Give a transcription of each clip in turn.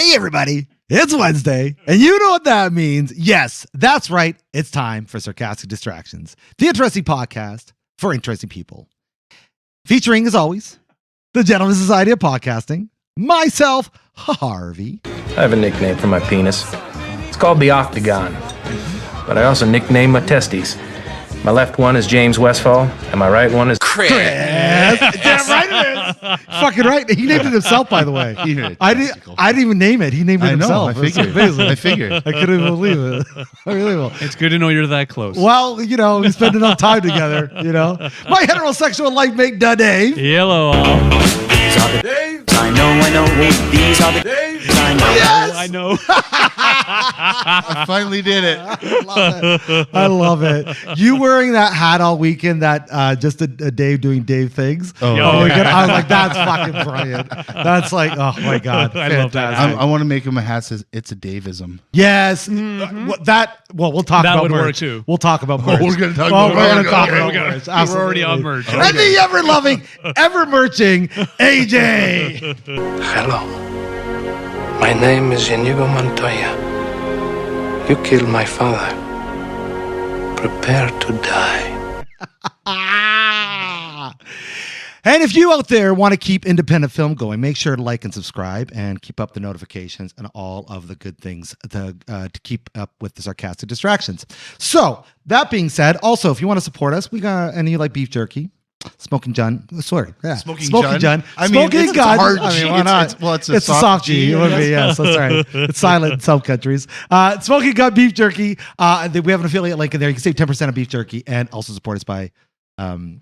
Hey, everybody. It's Wednesday, and you know what that means. Yes, that's right. It's time for Sarcastic Distractions, the interesting podcast for interesting people. Featuring, as always, the Gentleman Society of Podcasting, myself, Harvey. I have a nickname for my penis. It's called the Octagon, but I also nickname my testes. My left one is James Westfall, and my right one is Chris. Damn right it is. Fucking right. He named it himself, by the way. I didn't even name it. He named it himself. I figured. I couldn't even believe it. I really will. It's good to know you're that close. Well, you know, we spend enough time together, you know. My heterosexual life mate, Dave. Hello, all. These are the days. I know. These are the days. I know. Yes! I know. I finally did it. I love it. You wearing that hat all weekend, that just a Dave doing Dave things. Oh, my God. I was like, that's fucking brilliant. That's like, oh my God. I love that. I want to make him a hat says it's a Daveism. Yes. We'll talk That about would merch. work too. We'll talk about merch. we're gonna talk Well, about we're merch. gonna talk Okay, about okay. merch. We're already on merch. And the ever-loving, ever-merching AJ. Hello. My name is Inigo Montoya. You killed my father. Prepare to die. And if you out there want to keep independent film going, make sure to like and subscribe and keep up the notifications and all of the good things to keep up with the Sarcastic Distractions. So that being said, also, if you want to support us, we got, and you like beef jerky, Smoking Gun. Sorry. Yeah. Smoking Gun. I mean, Smoking it's Gun. a hard I mean, G. why not? It's a soft G. It would be, yes, that's right. It's silent in some countries. Smoking Gun Beef Jerky. We have an affiliate link in there. You can save 10% on beef jerky and also support us by buying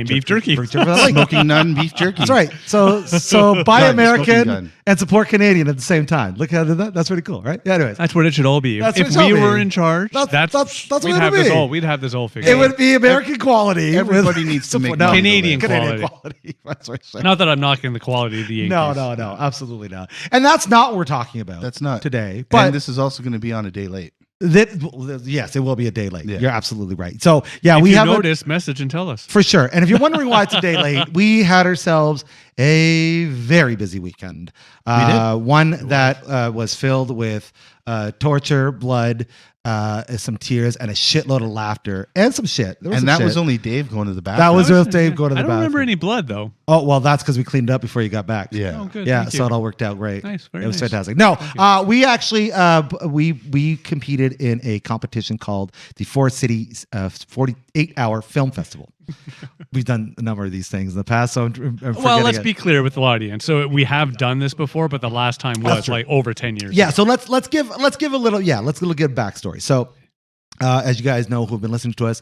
beef jerky. Smoking Nun beef jerky. That's right. So buy Gun, American Smoking Gun. and support Canadian at the same time. Look how I did that. That's pretty cool, right? Yeah. Anyways, That's what it should all be. That's If what it should we were be. in charge, That's what we'd it have would this be. all. We'd have this all figured it out. would be American quality. Everybody needs to make money. Canadian Canadian quality. quality. That's what I'm saying. Not that I'm knocking the quality of the Yankees. No, absolutely not. And that's not what we're talking about. That's not today. But But this is also going to be on a day late. yes, it will be a day late. Yeah. You're absolutely right. So yeah, If we you have notice, message and tell us. for sure. And if you're wondering why it's a day late, we had ourselves a very busy weekend. One that was filled with torture, blood, some tears, and a shitload of laughter and some shit. There was And some that was shit. only Dave going to the That bathroom. was with Dave going to the I don't bathroom. remember any blood though. Oh, well, that's because we cleaned it up before you got back. Yeah. Oh, good. Yeah, Thank so you. it all worked out great. Nice, very It was nice. fantastic. No, we actually we competed in a competition called the 4 Cities 48-hour Film Festival. We've done a number of these things in the past, so I'm Well, let's forgetting be clear with the audience. So we have done this before, but the last time was like over 10 years. Yeah, ago. so let's give a little backstory. So as you guys know who've been listening to us,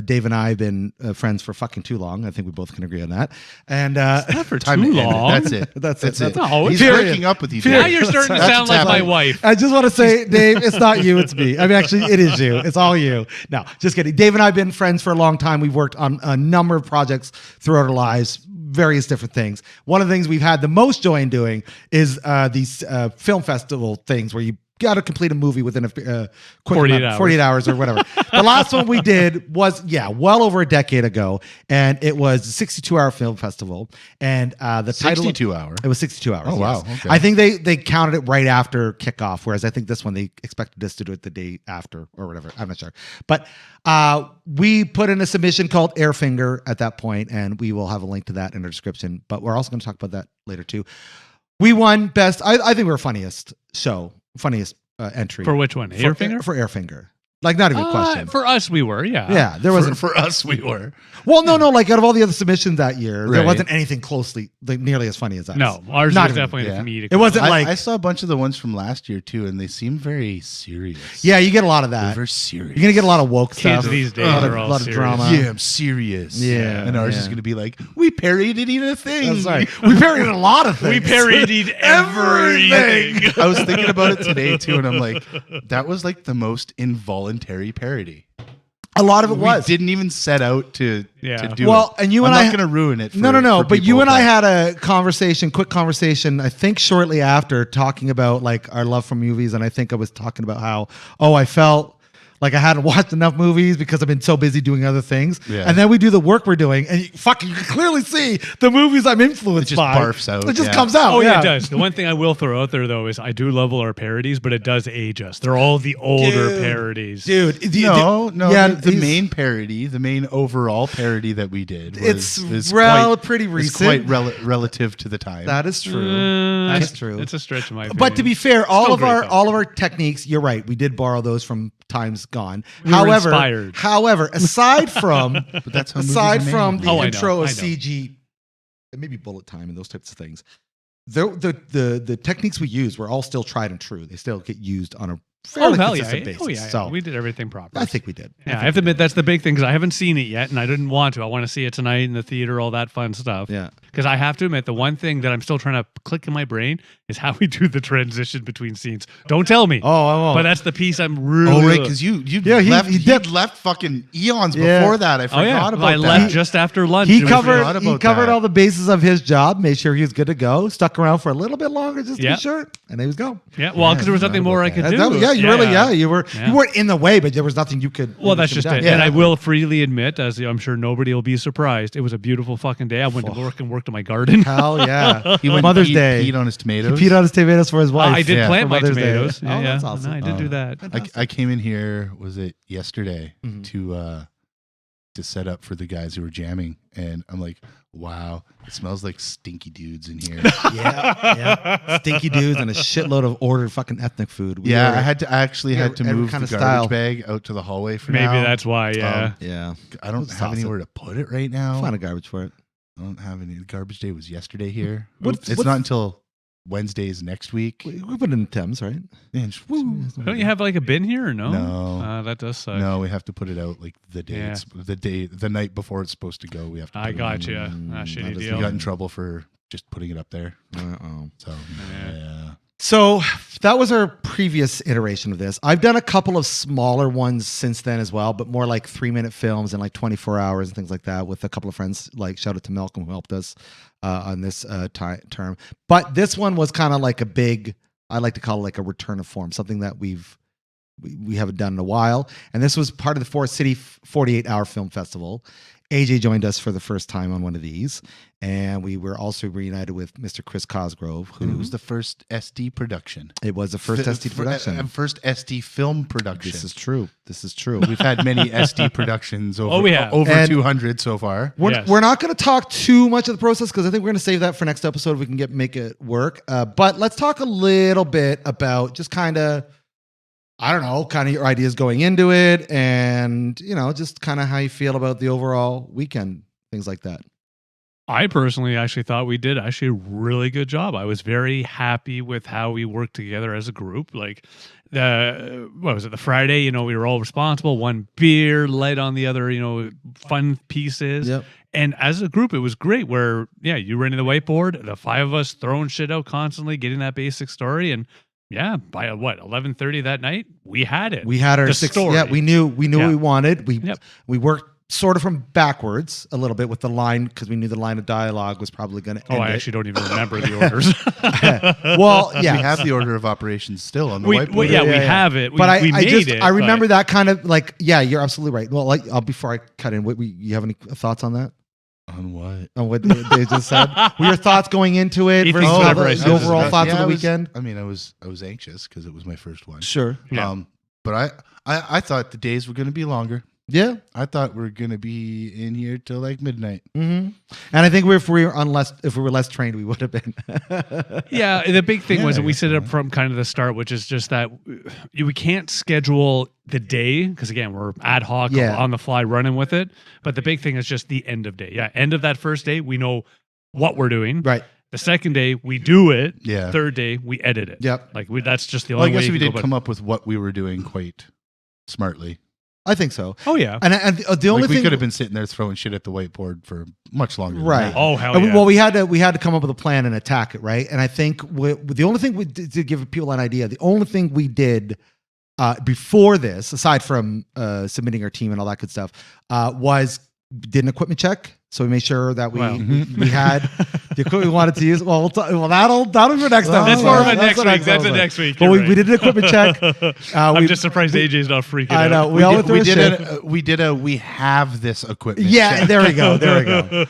Dave and I have been friends for fucking too long. I think we both can agree on that. And Not for Time too to end it. long. That's it. That's it. it. No, He's period. breaking up with you. Now Dave. you're starting to That's sound what's like my happening. wife. I just want to say, Dave, it's not you, it's me. I mean, actually, it is you. It's all you. No, just kidding. Dave and I have been friends for a long time. We've worked on a number of projects throughout our lives, various different things. One of the things we've had the most joy in doing is these film festival things where you got to complete a movie within a quick 48 hours or whatever. The last one we did was, well over a decade ago, and it was a 62-hour film festival. And the title... 62 hour. It was 62 hours. Oh, wow. Yes. Okay. I think they counted it right after kickoff, whereas I think this one they expected us to do it the day after or whatever. I'm not sure. But we put in a submission called Airfinger at that point, and we will have a link to that in our description. But we're also going to talk about that later too. We won best. I think we were funniest entry. For which one? Airfinger? For Airfinger. Like, not even a question. For us, we were, yeah. Yeah, there wasn't. For us, we were. Well, no. Like, out of all the other submissions that year, there Right. wasn't anything closely, like, nearly as funny as us. No, ours Not was even- definitely yeah. the comedic. It wasn't I, like. I saw a bunch of the ones from last year too, and they seem very serious. Yeah, you get a lot of They're that. very serious. You're gonna get a lot of woke Kids stuff. these days a lot are of, all lot serious. of drama. Yeah, I'm serious. Yeah, and ours yeah. is going to be like, we parodied a thing. That's right. We parodied a lot of things. We parodied everything. I was thinking about it today too, and I'm like, that was like the most involuntary parody. A lot of it was. We didn't even set out to do well, it. and you I'm and I not going to ruin it. No. for But people, you and I had a quick conversation, I think shortly after, talking about like our love for movies. And I think I was talking about how, I felt like I hadn't watched enough movies because I've been so busy doing other things. Yeah. And then we do the work we're doing, and you can clearly see the movies I'm influenced It just by. barfs out, It just yeah. comes out. Oh yeah, it does. The one thing I will throw out there though is I do love all our parodies, but it does age us. They're all the older parodies. Dude. No, Yeah, the these- main parody, the main overall parody that we did is pretty is recent. quite relative to the time. That is true. That's It's- true. It's a stretch in my opinion. But to be fair, all Still of great, our though. all of our techniques, you're right. We did borrow those from times gone. We were inspired. However, aside from but that's how movies aside are made. from the Oh, I know, intro I of know. CG and maybe bullet time and those types of things, the techniques we use were all still tried and true. They still get used on a fairly hell yeah. consistent basis. Oh yeah. So We did everything proper. I think we did. Yeah, I have to admit that's the big thing because I haven't seen it yet, and I didn't want to. I want to see it tonight in the theater, all that fun stuff. Yeah. Because I have to admit, the one thing that I'm still trying to click in my brain is how we do the transition between scenes. Don't tell me. Oh, I won't. But that's the piece I'm really. Oh right, because you Yeah, he did- left fucking eons Yeah. before that. I Oh forgot yeah, about I that. left just after lunch. He It was- covered forgot he about covered that. all the bases of his job, made sure he was good to go, stuck around for a little bit longer just to Yeah. be sure, and he was go. Yeah, well, because there was I nothing forgot more I about could that. do. You weren't in the way, but there was nothing you could. Well, that's just it. Yeah. And I will freely admit, as I'm sure nobody will be surprised, it was a beautiful fucking day. I went to work and worked in my garden. Hell yeah! He went Mother's peed, Day. peed on his He tomatoes. peed on his tomatoes for his wife. I did Yeah. plant For my Mother's Day. tomatoes. Oh, Yeah, that's yeah. awesome. No, I did do that. I came in here, was it yesterday, Mhm. to set up for the guys who were jamming, and I'm like, wow, it smells like stinky dudes in here. yeah. Stinky dudes and a shitload of ordered fucking ethnic food. We Yeah, were- I actually had to every move the kind garbage of style. bag out to the hallway for Maybe now. that's why, yeah. yeah. I don't Let's have toss it. anywhere to put it right now. Find a garbage for it. I don't have any. The garbage day was yesterday here. What's- It's what's- not until Wednesdays next week. We put it in Thames, right? Yeah, just woo. Don't you have like a bin here or no? No. That does suck. No, we have to put it out like the day. Yeah. It's the night before it's supposed to go. We have to. I put it got out. you. that Shitty is- We deal. got in trouble for just putting it up there. Uh-oh. So Yeah. yeah. So that was our previous iteration of this. I've done a couple of smaller ones since then as well, but more like 3-minute films and like 24 hours and things like that with a couple of friends. Like shout out to Malcolm who helped us on this term. But this one was kind of like a big, I like to call it like a return of form, something that we haven't done in a while. And this was part of the Forest City 48-hour film festival. AJ joined us for the first time on one of these. And we were also reunited with Mr. Chris Cosgrove, who It was the first SD production. it was the first SD production. First SD film production. This is true. This is true. We've had many SD productions over, we have. over And- 200 so far. We're not going to talk too much of the process because I think we're going to save that for next episode if we can make it work. But let's talk a little bit about just kind of, I don't know, kind of your ideas going into it and, just kind of how you feel about the overall weekend, things like that. I personally actually thought we did actually a really good job. I was very happy with how we worked together as a group. Like the Friday, we were all responsible, one beer, light on the other, fun pieces. Yep. And as a group, it was great where, you running the whiteboard, the 5 of us throwing shit out constantly, getting that basic story. And yeah, by 11:30 that night, we had it. We had our The 6. story. Yeah, we knew Yeah. what we wanted. Yep. We worked sort of from backwards a little bit with the line because we knew the line of dialogue was probably going to Oh, end I it. actually don't even remember the orders. Well, yeah. We have the order of operations still on the we whiteboard. have it. But we I made it. I remember but- that kind of like, yeah, you're absolutely right. Well, like, before I cut in, you have any thoughts on that? On what? On what they just said? Were your thoughts going into it He versus thinks whatever I the said is overall right. thoughts Yeah, of the I was- weekend? I mean, I was anxious because it was my first one. Sure. Yeah. But I thought the days were going to be longer. Yeah. I thought we are going to be in here till like midnight. Mm-hmm. And I think if we were less trained, we would have been. Yeah, the big thing was Yeah, that we set it up from kind of the start, which is just that we can't schedule the day because again we're ad hoc Yeah. on the fly running with it. But the big thing is just the end of day. Yeah, end of that first day, we know what we're doing. Right. The second day, we do it. Yeah. Third day, we edit it. Yep. Like that's just the Well, I only way guess you we can did go about come up with what we were doing quite smartly. I think so. it. Oh yeah. And the only Like we thing could have been sitting there throwing shit at the whiteboard for much longer. than Right. that. Oh hell And yeah. well, we had to come up with a plan and attack it, right? And I think the only thing we did, to give people an idea, the only thing we did before this, aside from submitting our team and all that good stuff, was did an equipment check. So we made sure that we had the equipment we wanted to use. Well, that'll be for next time. That's more of a next week. That's a next week. But we did an equipment check. I'm just surprised AJ's not freaking out. I know. We have this equipment. Yeah, check. there we go.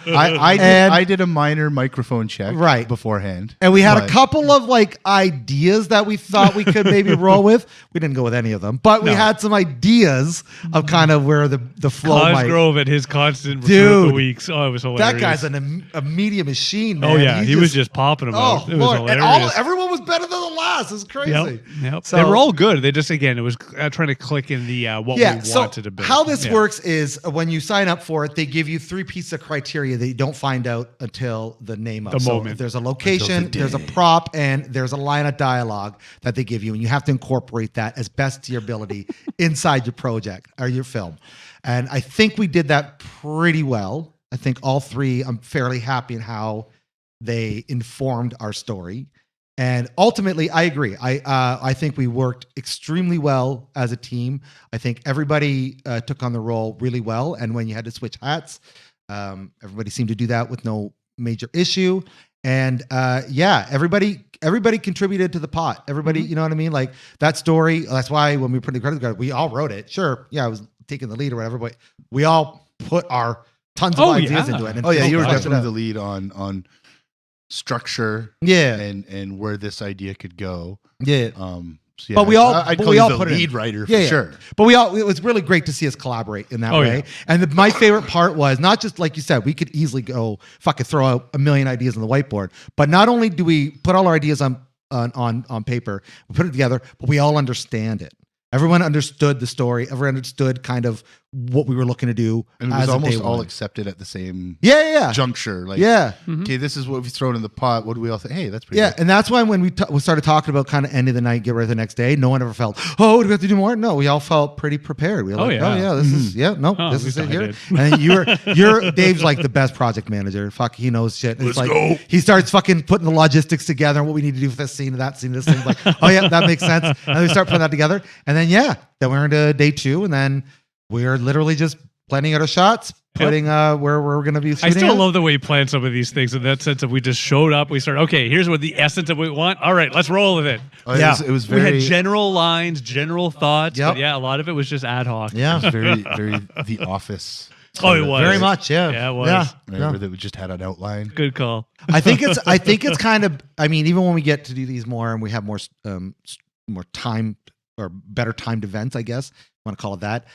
I did a minor microphone check beforehand. And we had a couple of like ideas that we thought we could maybe roll with. We didn't go with any of them, but we had some ideas of kind of where the flow might. Cosgrove at his constant throughout the weeks. Oh, it was hilarious. That guy's a media machine, man. Oh yeah, he was just popping them out. It was hilarious. And everyone was better than the last. It's crazy. Yep. So, they were all good. They just it was trying to click in the what we wanted to be. How this works is when you sign up for it, they give you 3 pieces of criteria that you don't find out until the name of the so moment. If there's a location, there's a prop, and there's a line of dialogue that they give you, and you have to incorporate that as best to your ability inside your project or your film. And I think we did that pretty well. I think all 3, I'm fairly happy in how they informed our story. And ultimately, I agree. I think we worked extremely well as a team. I think everybody took on the role really well. And when you had to switch hats, everybody seemed to do that with no major issue. And everybody contributed to the pot. Everybody, you know what I mean? Like that story. That's why when we put the credit card, we all wrote it. Sure, I was taking the lead or whatever, but we all put our tons of ideas into it. And you were definitely the lead on structure. Yeah, and where this idea could go. Yeah. But we all put the lead writer for sure. But it was really great to see us collaborate in that way. Yeah. And my favorite part was not just like you said, we could easily go fucking throw out a million ideas on the whiteboard. But not only do we put all our ideas on paper, we put it together, but we all understand it. Everyone understood the story. Everyone understood kind of what we were looking to do. And it was almost all accepted at the same juncture. Like, okay, this is what we've thrown in the pot. What do we all think? Hey, that's pretty good. And that's why when we started talking about kind of end of the night, get ready the next day, no one ever felt, do we have to do more? No, we all felt pretty prepared. We were this is it here. And then Dave's like the best project manager. Fuck, he knows shit. And Let's go. He starts fucking putting the logistics together and what we need to do for this scene and that scene, this thing. Like, that makes sense. And then we start putting that together. And then then we're into day 2, and then we're literally just planning out our shots, putting where we're going to be shooting. I still love the way you plan some of these things in that sense of we just showed up, we started, okay, here's what the essence of what we want. All right, let's roll with it. It was very... We had general lines, general thoughts, but a lot of it was just ad hoc. Yeah. It was very, very The Office. Oh, it was. Very much, yeah. Yeah, it was. Where they just had an outline. Good call. I think it's kind of, I mean, even when we get to do these more and we have more time or better timed events, I guess, I want to call it that.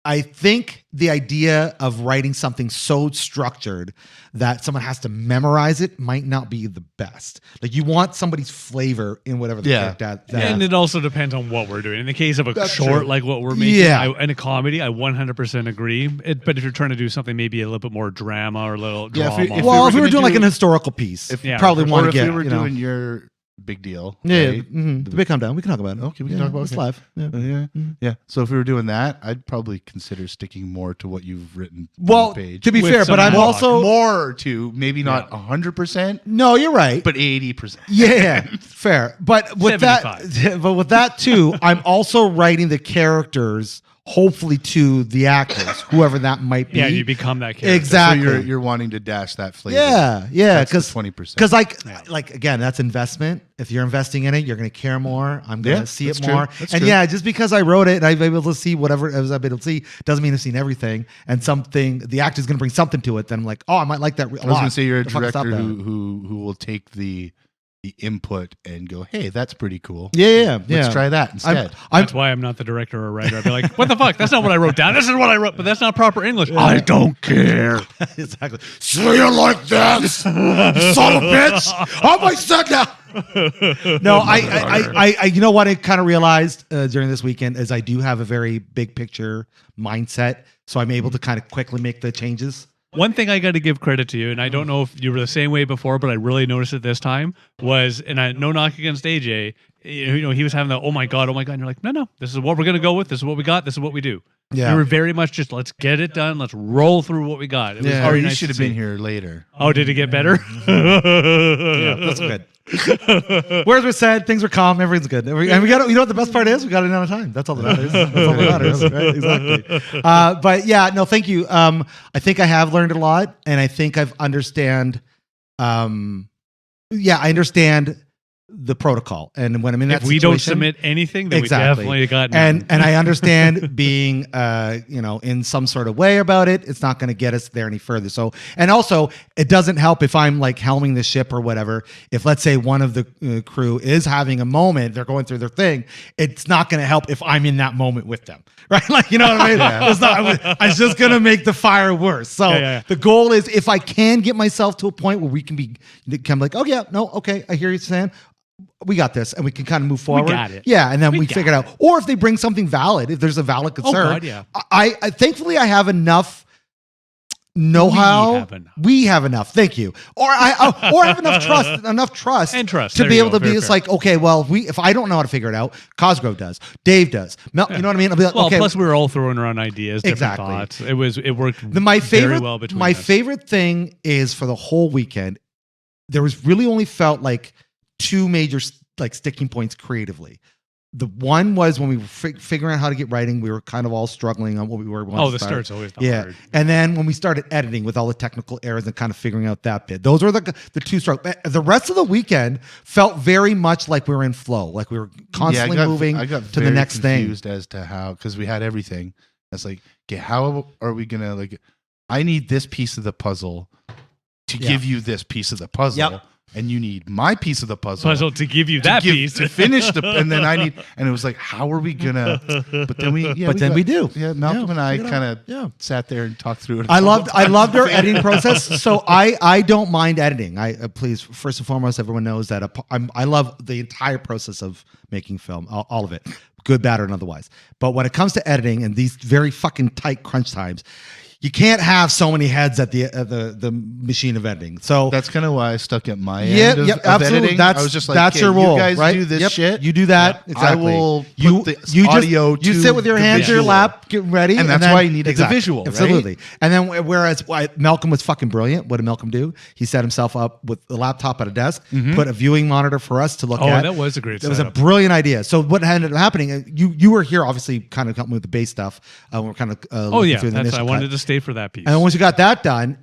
I think the idea of writing something so structured that someone has to memorize it might not be the best. Like you want somebody's flavor in whatever the character. And it also depends on what we're doing. In the case of a short like what we're making, and a comedy, I 100% agree. But if you're trying to do something maybe a little bit more drama or a little drama. If we were doing like an historical piece, probably want to get. If we were doing your big deal. Right? The big come down. We can talk about it. Okay, we can talk about it. It's live. Yeah. So if we were doing that, I'd probably consider sticking more to what you've written on the page. To be fair, but I'm also more to maybe not 100%. No, you're right. But 80%. Yeah, fair. But with 75. that too, I'm also writing the characters hopefully to the actors, whoever that might be. Yeah, you become that character. Exactly. So you're wanting to dash that flavor. Yeah, because 20%. Because like again, that's investment. If you're investing in it, you're going to care more. I'm going to see it more. That's and true. just because I wrote it and I've been able to see whatever I've been able to see doesn't mean I've seen everything. And the actor's going to bring something to it. Then I'm like, I might like that a lot. I was going to say you're a director who will take the input and go, hey, that's pretty cool. Yeah. Let's try that instead. That's why I'm not the director or writer. I'd be like, what the fuck? That's not what I wrote down. This is what I wrote, but that's not proper English. I don't care. Exactly. Say it like this, son of a bitch. Oh my son now. No, I you know what I kind of realized during this weekend is I do have a very big picture mindset, so I'm able to kind of quickly make the changes. One thing I got to give credit to you, and I don't know if you were the same way before, but I really noticed it this time, was, and no knock against AJ, he was having the, oh my God, and you're like, no, this is what we're going to go with, this is what we got, this is what we do. Yeah. You were very much just, let's get it done, let's roll through what we got. It was you should have been here later. Oh, did it get better? Yeah, that's good. Words were said, things were calm, everything's good. And we got, you know what the best part is? We got it in on time. That's all that matters. That's all that matters, right? Exactly. But yeah, no, thank you. I think I have learned a lot, and I think I've understand. I understand the protocol, and when I'm in that If we situation, don't submit anything, then we definitely got and I understand being in some sort of way about it. It's not going to get us there any further. So, and also it doesn't help if I'm like helming the ship or whatever. If let's say one of the crew is having a moment, they're going through their thing. It's not going to help if I'm in that moment with them, right? Like, you know what I mean? It's not. It's just going to make the fire worse. So the goal is if I can get myself to a point where we can be like, oh yeah, no, okay, I hear you saying. We got this, and we can kind of move forward. We got it. Yeah, and then we figure it out. Or if they bring something valid, if there's a valid concern, I thankfully I have enough know-how. We have enough. Thank you. Or I have enough trust, to be able to be. It's like, okay, well, if I don't know how to figure it out, Cosgrove does, Dave does. You know what I mean? I'll be like, well, okay. Plus we were all throwing around ideas, different thoughts. It worked very well between us. My favorite thing is for the whole weekend, there was really only felt like two major like sticking points creatively. The one was when we were figuring out how to get writing, we were kind of all struggling on what we were. The start's always hard. And then when we started editing with all the technical errors and kind of figuring out that bit, those were the two struggles. The rest of the weekend felt very much like we were in flow, like we were constantly moving to the next thing. I got confused as to how, because we had everything. It's like, okay, how are we gonna like? I need this piece of the puzzle to give you this piece of the puzzle. Yep. And you need my piece of the puzzle to give you that piece to finish and then I need, and it was like, how are we gonna? But then we do. Yeah, Malcolm and I kind of sat there and talked through it. I loved our editing process. So I don't mind editing. Please, first and foremost, everyone knows that I love the entire process of making film, all of it, good, bad, or otherwise. But when it comes to editing and these very fucking tight crunch times, you can't have so many heads at the machine of editing. So that's kind of why I stuck at my end of absolutely. editing. I was just like, that's your role, you guys right? do this shit. You do that. Exactly. I will put the audio you sit with your hands in your lap, get ready. And that's why you needed the visual, absolutely. Right? And then whereas Malcolm was fucking brilliant. What did Malcolm do? He set himself up with a laptop at a desk, put a viewing monitor for us to look at. Oh, that was a great setup. It was a brilliant idea. So what ended up happening, you were here obviously kind of helping with the bass stuff. We're kind of through the initial I wanted to stay for that piece. And once you got that done,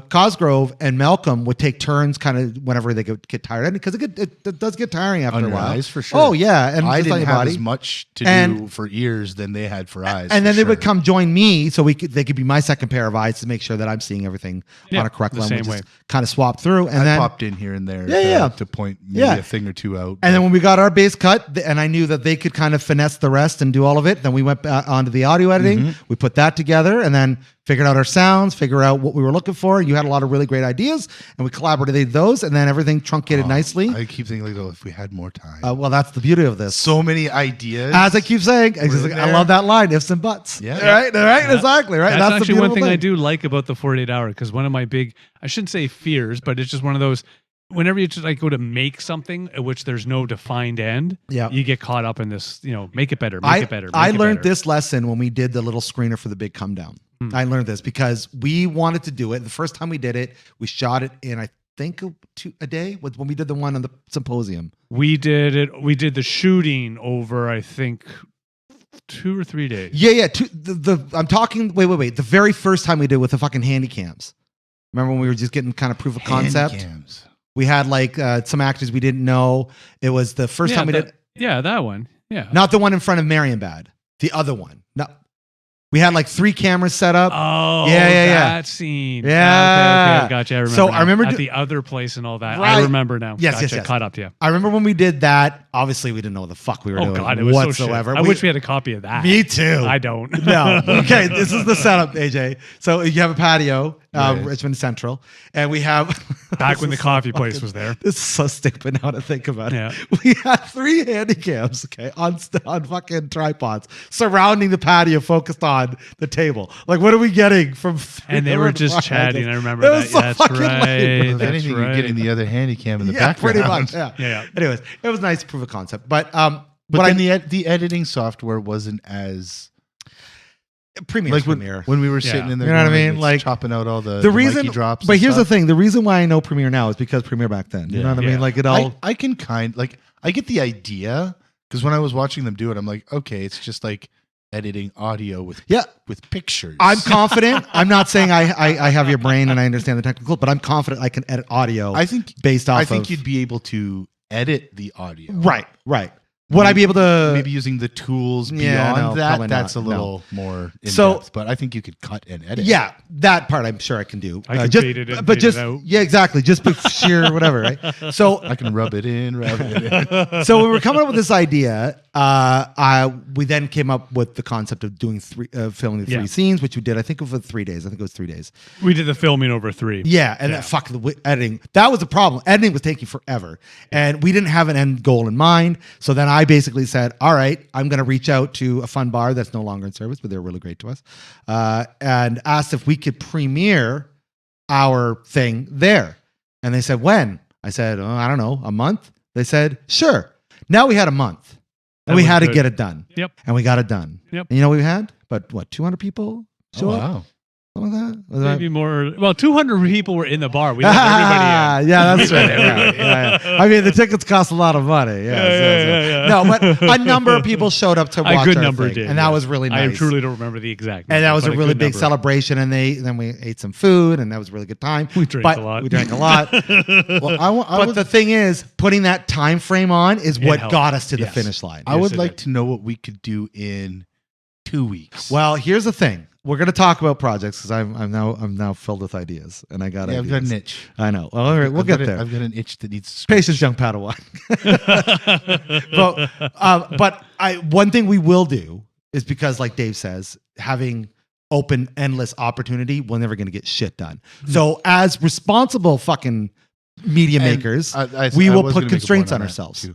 Cosgrove and Malcolm would take turns kind of whenever they get tired, because it does get tiring after a while. Eyes, for sure. Oh yeah, and I didn't have as much to do for ears than they had for eyes. And then they would come join me, so they could be my second pair of eyes to make sure that I'm seeing everything on a correct line. We just kind of swap through, and then popped in here and there, to point maybe a thing or two out. And then when we got our bass cut, and I knew that they could kind of finesse the rest and do all of it, then we went onto the audio editing. We put that together, and then figured out our sounds, figure out what we were looking for. You had a lot of really great ideas, and we collaborated those, and then everything truncated nicely. I keep thinking, like, if we had more time. Well, that's the beauty of this. So many ideas. As I keep saying, I love that line, ifs and buts. Yeah. Right? Yeah. Exactly. Right. That's actually one thing I do like about the 48 hour, because one of my big, I shouldn't say fears, but it's just one of those, whenever you just like go to make something at which there's no defined end, you get caught up in this, make it better, make it better. I learned this lesson when we did the little screener for the big come down. I learned this because we wanted to do it. The first time we did it, we shot it in, I think, a day when we did the one on the symposium. We did the shooting over, I think, 2 or 3 days. Yeah. I'm talking, wait. The very first time we did with the fucking handy cams. Remember when we were just getting kind of proof of concept? Handycams. We had like some actors we didn't know. It was the first time we did. Yeah, that one. Yeah. Not the one in front of Marienbad. The other one. No. We had like 3 cameras set up. Oh, yeah. That scene. Yeah. Okay, gotcha. I remember. So now. I remember at the other place and all that. Right. I remember now. Yes, gotcha. yes. Caught up to you. I remember when we did that. Obviously, we didn't know what the fuck we were doing. God, it was whatsoever. So shit. I wish we had a copy of that. Me too. I don't. No. Okay, this is the setup, AJ. So you have a patio, Richmond Central, and we have back when the coffee place was there. This is so stupid now to think about it. Yeah. We had 3 handy cams, on fucking tripods surrounding the patio, focused on the table. Like, what are we getting from? And they were just chatting. I remember that. So that's fucking right. lame. If anything, you're getting the other handy cam in the background. Pretty much. Yeah. Anyways, it was nice proof of concept, but then the editing software wasn't as Premiere's Like Premiere. when we were sitting in there, You know what I going, mean? Like, chopping out all the reason, Mikey drops. but and here's the stuff. thing: the reason why I know Premiere now is because Premiere back then. You know what I mean? Like it all. I can I get the idea because when I was watching them do it, I'm like, okay, it's just like editing audio with pictures. I'm confident. I'm not saying I have your brain and I understand the technical, but I'm confident I can edit audio. I think based off. I think you'd be able to edit the audio. Right. Would I be able to maybe using the tools beyond no, that? probably That's not. a little more in So- depth, but I think you could cut and edit. Yeah, that part I'm sure I can do. I can just, fade it in, but fade just it out. yeah, exactly. Just sheer whatever, right? So I can rub it in, rub it in. so when we were coming up with this idea, we then came up with the concept of doing filming the 3 scenes, which we did. I think over 3 days. I think it was 3 days. We did the filming over 3. Yeah, and that editing. That was the problem. Editing was taking forever, and we didn't have an end goal in mind. So then I basically said, "All right, I'm going to reach out to a fun bar that's no longer in service, but they're really great to us, and asked if we could premiere our thing there." And they said, "When?" I said, "Oh, I don't know, a month." They said, "Sure." Now we had a month, and we was had to good. get it done. Yep. And we got it done. Yep. And you know what we had? But what, 200 people show up? Wow. Something like that? Was that- Maybe more. Well, 200 people were in the bar. We let everybody in. Yeah, that's right. Yeah. I mean, the tickets cost a lot of money. Yeah. No, but a number of people showed up to watch A good our number thing, did. and that was really nice. I truly don't remember the exact number. And that was but a really good big number. celebration, and then we ate some food, and that was a really good time. We drank But a lot. We drank a lot. Well, I But would, the thing is, putting that time frame on is what helped. got us to the Yes. finish line. I would it like did. to know what we could do in 2 weeks. Well, here's the thing. We're going to talk about projects because I'm now filled with ideas, and I got yeah, I've ideas. got an itch. I know. Well, all right, we'll get there. I've got an itch that needs Patience, young Padawan. but one thing we will do is because, like Dave says, having open, endless opportunity, we're never going to get shit done. So, as responsible fucking media And makers, I we will was put gonna make a constraints point on that ourselves. too.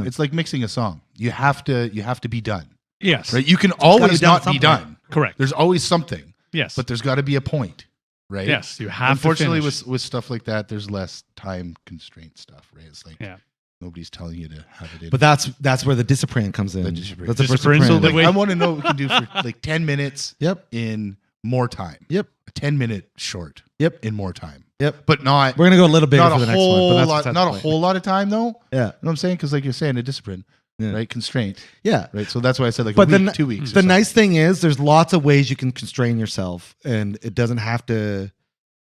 It's like mixing a song. You have to be done. Yes. Right? You can gotta always be done not at some be point. done. Correct. There's always something, Yes. but there's got to be a point, right? Yes, you have Unfortunately, to finish. with stuff like that, there's less time constraint stuff, right? It's like Yeah. nobody's telling you to have it in. But that's where the discipline comes in. The discipline. That's the Discipline, so discipline. the like, way- I want to know what we can do for like 10 minutes Yep. in more time. Yep. A 10-minute short Yep. in more time. Yep. But not We're gonna go a little bigger not for a the next one. whole But that's lot, besides not the a point. whole lot of time though. Yeah. You know what I'm saying? Because like you're saying, a discipline, Yeah. right? Constraint, Yeah. right? So that's why I said like But a week, the, 2 weeks. or the something. nice thing is there's lots of ways you can constrain yourself, and it doesn't have to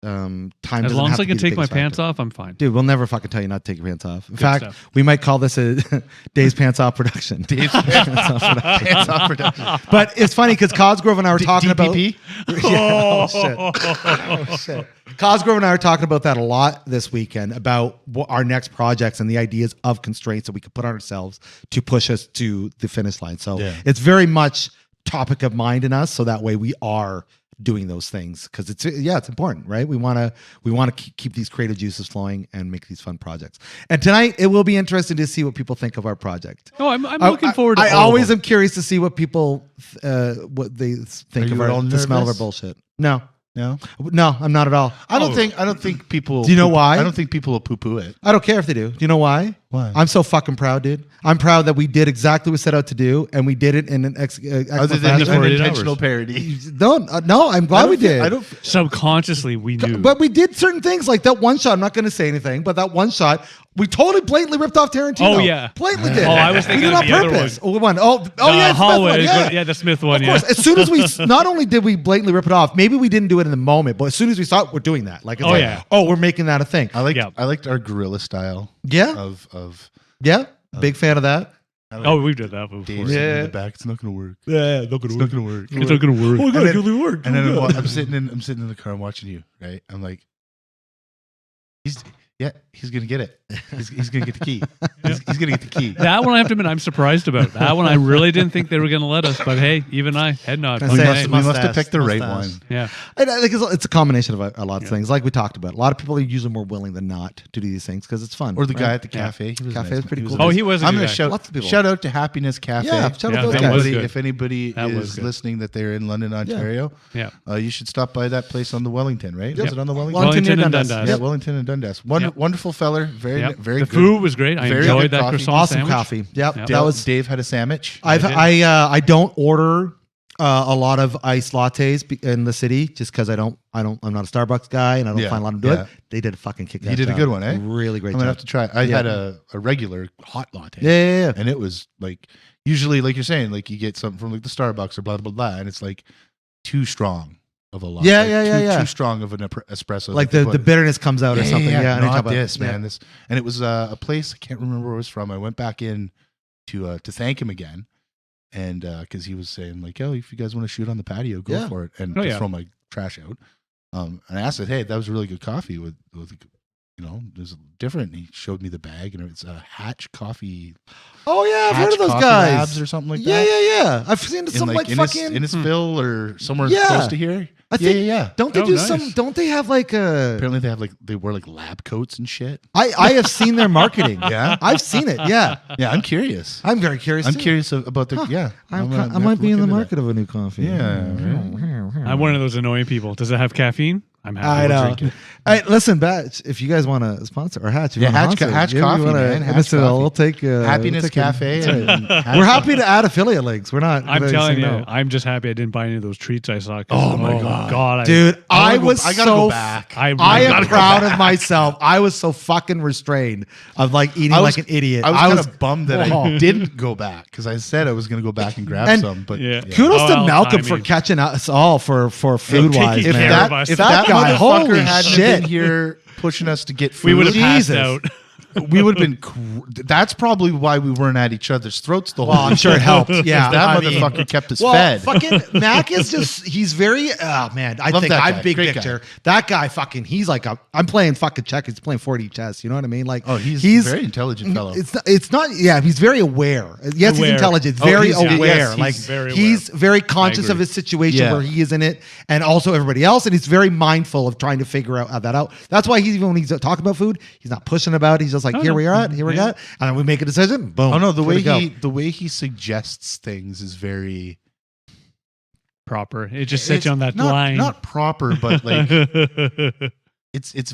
time As doesn't long have as I to can be the take my biggest pants factor. off, I'm fine. Dude, we'll never fucking tell you not to take your pants off. In Good fact, stuff. we might call this a Dave's Pants Off production. Dave's Pants Off production. But it's funny because Cosgrove and I were talking DPP? about. Yeah, oh shit. Cosgrove and I are talking about that a lot this weekend about our next projects and the ideas of constraints that we could put on ourselves to push us to the finish line. So Yeah. it's very much topic of mind in us. So that way we are doing those things because it's important, right? We want to keep these creative juices flowing and make these fun projects. And tonight it will be interesting to see what people think of our project. No, I'm looking forward to I all of always them. am curious to see what people what they think Are of you at all the smell of our nervous? bullshit. No, No, I'm not at all. I don't think people. Do you know why? I don't think people will poo-poo it. I don't care if they do. Do you know why? Why? I'm so fucking proud, dude. I'm proud that we did exactly what we set out to do, and we did it in an excellent Other than fashion. an 48 intentional hours. parody. No, I'm glad we did. I don't. Subconsciously, we knew. But we did certain things like that one shot. I'm not going to say anything, but that one shot, we totally blatantly ripped off Tarantino. Oh, yeah. Blatantly did. Oh, I was we thinking did it of on the other purpose. one. Oh, one. Oh, the yeah, Smith hallway. one, yeah. The Smith one. Of course. Yeah. As soon as we, not only did we blatantly rip it off, maybe we didn't do it in the moment, but as soon as we saw it, we're doing that. Like, it's Oh, like, yeah. oh, we're making that a thing. I liked. Yeah. I liked our guerrilla style. Yeah. Of Yeah. Big fan of that. Oh, we've done that before. Dave's sitting in the back. It's not going to work. Yeah, not It's not going to work. It's not going to work. Oh, And then- work. And then I'm sitting in the car. I'm watching you. Right. I'm like, he's gonna get it. He's gonna get the key. He's gonna get the key. That one I have to admit I'm surprised about. That one I really didn't think they were going to let us. But hey, even I head nod. That's We it. must have Mustache, picked the right mustache. one. Yeah. I think it's a combination of a lot of things, like we talked about. A lot of people are usually more willing than not to do these things because it's fun. Or the right? guy at the cafe. He was Cafe nice, is pretty man. cool. Oh, he was a I'm good gonna guy. shout Lots of people. shout out to Happiness Cafe. Yeah, shout out Yeah, those that guys. was good. If anybody That was is good. listening that they're in London, Ontario, Yeah. you should stop by that place on the Wellington, right? Yep. Is it on the Wellington? Wellington near and Dundas. Dundas. Yeah, Yep. Wellington and Dundas. Yep. Wonderful feller. Very Yep. very the good. food was great. I Very enjoyed good that coffee. croissant Awesome sandwich. coffee. Yep. Yep. That was. Dave had a sandwich. I don't order A lot of iced lattes in the city, just because I'm not a Starbucks guy and I don't find a lot of them do it. They did a fucking kick-ass He did job. a good one, eh? Really great I'm gonna job. have to try. I had a regular hot latte. Yeah. And it was like, usually, like you're saying, like you get something from like the Starbucks or blah blah blah, and it's like too strong of a latte. Too strong of an espresso. Like the bitterness comes out or something. Yeah, not this, man. This, and it was a place I can't remember where it was from. I went back in to thank him again. And because he was saying like, oh, if you guys want to shoot on the patio, go for it, and throw my trash out. And I asked it, hey, that was a really good coffee with there's different. And he showed me the bag, and it's a Hatch Coffee. Oh yeah, I've heard of those Coffee guys Labs or something like that. Yeah. I've seen some like fucking Innisfil or somewhere close to here. I think, yeah. Don't they do some? Don't they have like a? Apparently they wear like lab coats and shit. I have seen their marketing. Yeah, I've seen it. Yeah, I'm curious. I'm very curious. I'm too. curious about the I might be in the market of a new coffee. Yeah. I'm one of those annoying people. Does it have caffeine? I'm happy. I know. Drink it. Hey, listen, Batch. If you guys want to sponsor or Hatch, Hatch Coffee, man. Hatch Coffee. We'll take Happiness we'll take Cafe. We're happy to add affiliate links. We're not. I'm telling you, no. I'm just happy I didn't buy any of those treats I saw. Oh my God. Dude, I gotta go back. I am proud of myself. I was so fucking restrained of like eating like an idiot. I was kind of bummed that I didn't go back because I said I was going to go back and grab some. But kudos to Malcolm for catching us all for food wise. If that guy, holy hadn't shit, been here pushing us to get food, we would have passed out. We would have been. That's probably why we weren't at each other's throats the whole. Well, I'm sure it helped. Yeah, that motherfucker kept us fed. Fucking Mac is just—he's very. Oh man, I think I'm big Great picture. guy. That guy, fucking, he's like I'm playing fucking checkers. He's playing 4D chess. You know what I mean? Like, oh, he's a very intelligent fellow. It's not. Yeah, he's very aware. Yes, he's intelligent. Very aware. He's very conscious of his situation where he is in it, and also everybody else, and he's very mindful of trying to figure out that out. That's why even when he's talking about food, he's not pushing about it. He's just like, here we are at. Here we got, and then we make a decision. Boom. Oh no, the way he suggests things is very proper. It just sets you on that line. Not proper, but like it's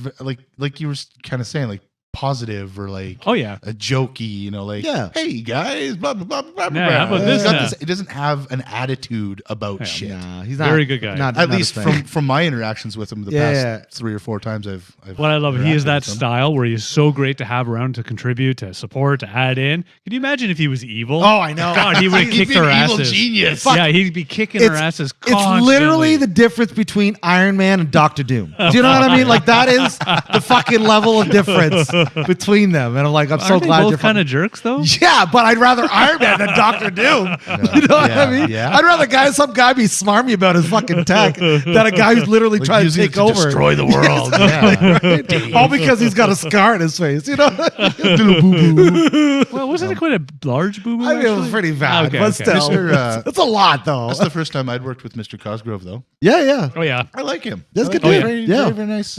like you were kind of saying, like positive or like a jokey, like hey guys, blah blah blah blah. How about this? It doesn't have an attitude about shit. Nah, he's not very good guy. At least from my interactions with him the past 3 or 4 times I've what I love, he is that style where he's so great to have around, to contribute, to support, to add in. Can you imagine if he was evil? Oh, I know. God, he would have kicked our asses. Genius. Yeah, he'd be kicking our asses constantly. It's literally the difference between Iron Man and Doctor Doom. Do you know what I mean? Like that is the fucking level of difference between them. And I'm like, I'm so glad you're kind of jerks though. Yeah, but I'd rather Iron Man than Doctor Doom. You know what I mean? Yeah. I'd rather some guy be smarmy about his fucking tech than a guy who's literally trying to take over, destroy the world. Right? All because he's got a scar in his face. You know, well, wasn't it quite a large boo boo? I mean, it was pretty bad, but still, it's a lot though. That's the first time I'd worked with Mr. Cosgrove, though. Yeah. Oh yeah, I like him. That's good. Very nice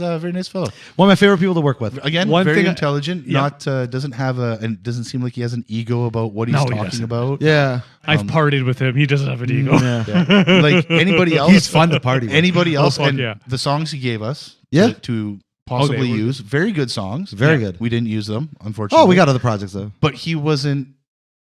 fellow. One of my favorite people to work with. Again, very intelligent. Not doesn't have and doesn't seem like he has an ego about what he's talking about. Yeah, I've partied with him. He doesn't have an ego. Yeah. Like anybody else, he's fun to party with. Anybody else, the songs he gave us, to possibly use, very good songs, very good. We didn't use them, unfortunately. Oh, we got other projects though. But he wasn't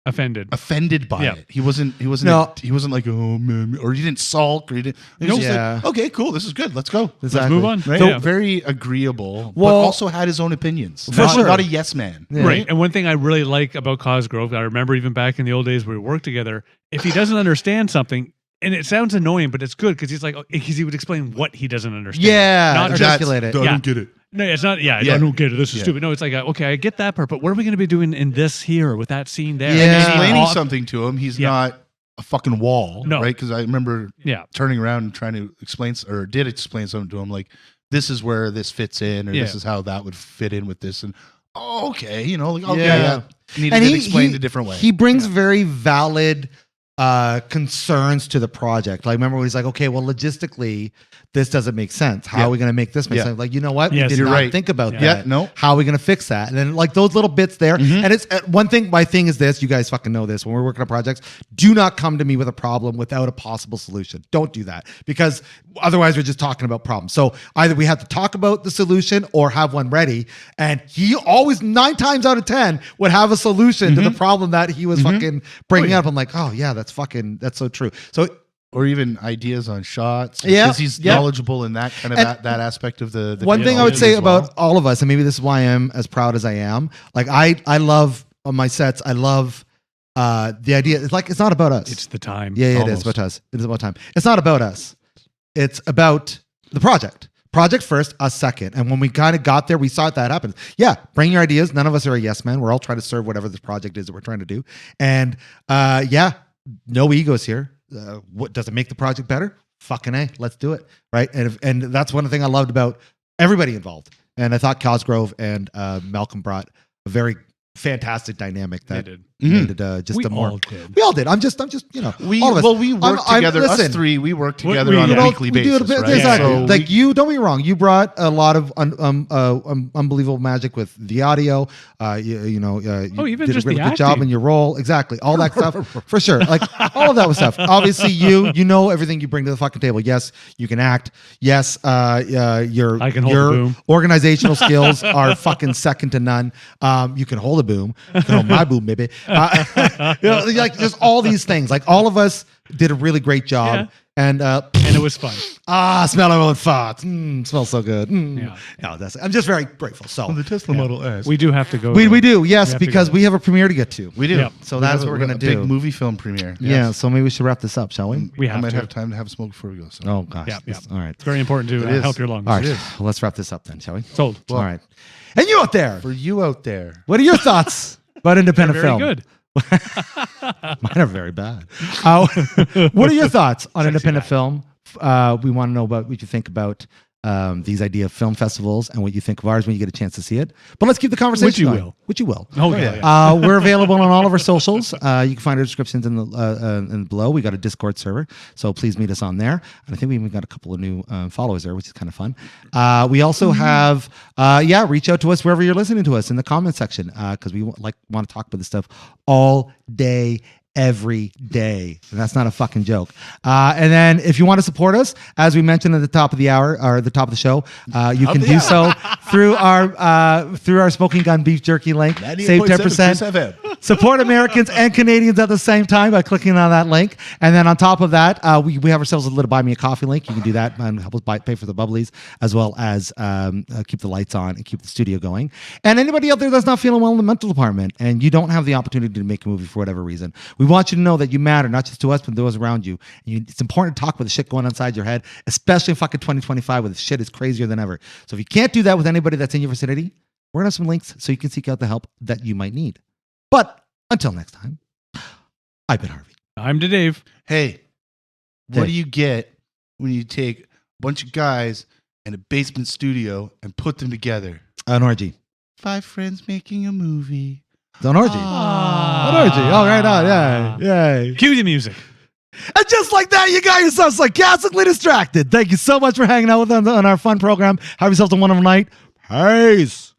offended by it. He wasn't like, oh man, or he didn't sulk, or he didn't. He was just like, okay, cool, this is good. Let's go. Exactly. Let's move on. Right? So very agreeable, but also had his own opinions. Not a yes man. Yeah. Right. And one thing I really like about Cosgrove, I remember even back in the old days where we worked together, if he doesn't understand something, and it sounds annoying, but it's good because he's like, he would explain what he doesn't understand. Yeah, not articulate it. I don't get it. No, it's not. Yeah, I don't get it. This is stupid. No, it's like, okay, I get that part, but what are we going to be doing in this here with that scene there? Yeah. And explaining something to him, he's not a fucking wall, right? Because I remember turning around and trying to explain something to him, like, this is where this fits in, or this is how that would fit in with this, and okay, needed to explain a different way. He brings very valid concerns to the project. Like, remember when he's like, okay, well, logistically, this doesn't make sense. How are we going to make this make sense? Like, you know what? Yes, we did not think about that. Yeah, no. How are we going to fix that? And then like those little bits there. And it's one thing, my thing is this, you guys fucking know this. When we're working on projects, do not come to me with a problem without a possible solution. Don't do that, because otherwise we're just talking about problems. So either we have to talk about the solution or have one ready. And he always 9 times out of 10 would have a solution to the problem that he was fucking bringing up. I'm like, oh yeah, that's so true. So or even ideas on shots. Yeah, because he's knowledgeable in that kind of that aspect of the one thing I would say about all of us, and maybe this is why I am as proud as I am. Like I love on my sets. I love the idea. It's like it's not about us. It's the time. Yeah, it is about us. It is about time. It's not about us. It's about the project. Project first, us second. And when we kind of got there, we saw that happen. Yeah, bring your ideas. None of us are a yes man. We're all trying to serve whatever this project is that we're trying to do. And no egos here. What does it make the project better? Fucking A, let's do it. Right. And that's one thing I loved about everybody involved. And I thought Cosgrove and Malcolm brought a very fantastic dynamic that made it just a more. We all did. I'm just all of us. We work together. Us three, we work together on a weekly basis. Right? Exactly. So like you, don't be wrong. You brought a lot of unbelievable magic with the audio. You did just a really the good job acting. in your role. Exactly. All that stuff for sure. Like all of that was stuff. Obviously, you know everything you bring to the fucking table. Yes, you can act. Yes, your organizational skills are fucking second to none. You can hold a boom. You can hold my boom, maybe. Like just all these things. Like all of us did a really great job, and it was fun. Smell my own farts. Smells so good. I'm just very grateful. So the Tesla Model S. We do have to go. We do, yes, because we have a premiere to get to. We do. Yep. So that's what we're gonna do. Big movie film premiere. Yes. Yeah. So maybe we should wrap this up, shall we? I might have time to have a smoke before we go. So. Oh gosh. Yeah. All right. It's very important to help your lungs. All right. Well, let's wrap this up then, shall we? Sold. All right. And you out there, for you out there, what are your thoughts about independent Very film? good. Mine are very bad. What are your thoughts on independent film? We want to know about what you think about these idea of film festivals and what you think of ours when you get a chance to see it. But let's keep the conversation going. Which you will. Oh, yeah. We're available on all of our socials. You can find our descriptions in the below. We got a Discord server, so please meet us on there. And I think we even got a couple of new followers there, which is kind of fun. We also have, reach out to us wherever you're listening to us in the comment section because we want to talk about this stuff all day, every day. And that's not a fucking joke. And then if you want to support us, as we mentioned at the top of the hour or the top of the show, you can do so through our Smoking Gun Beef Jerky link. Save 10%. Support Americans and Canadians at the same time by clicking on that link. And then on top of that, we have ourselves a little Buy Me a Coffee link. You can do that and help us pay for the bubblies, as well as keep the lights on and keep the studio going. And anybody out there that's not feeling well in the mental department and you don't have the opportunity to make a movie for whatever reason, we want you to know that you matter, not just to us, but to those around you. And it's important to talk about the shit going on inside your head, especially in fucking 2025 where the shit is crazier than ever. So if you can't do that with anybody that's in your vicinity, we're going to have some links so you can seek out the help that you might need. But until next time, I've been Harvey. I'm Dave. Hey, what do you get when you take a bunch of guys in a basement studio and put them together? An orgy. 5 friends making a movie. It's an orgy. An orgy. Oh, right on. Yay. Cue the music. And just like that, you got yourself sarcastically distracted. Thank you so much for hanging out with us on our fun program. Have yourself a wonderful night. Peace.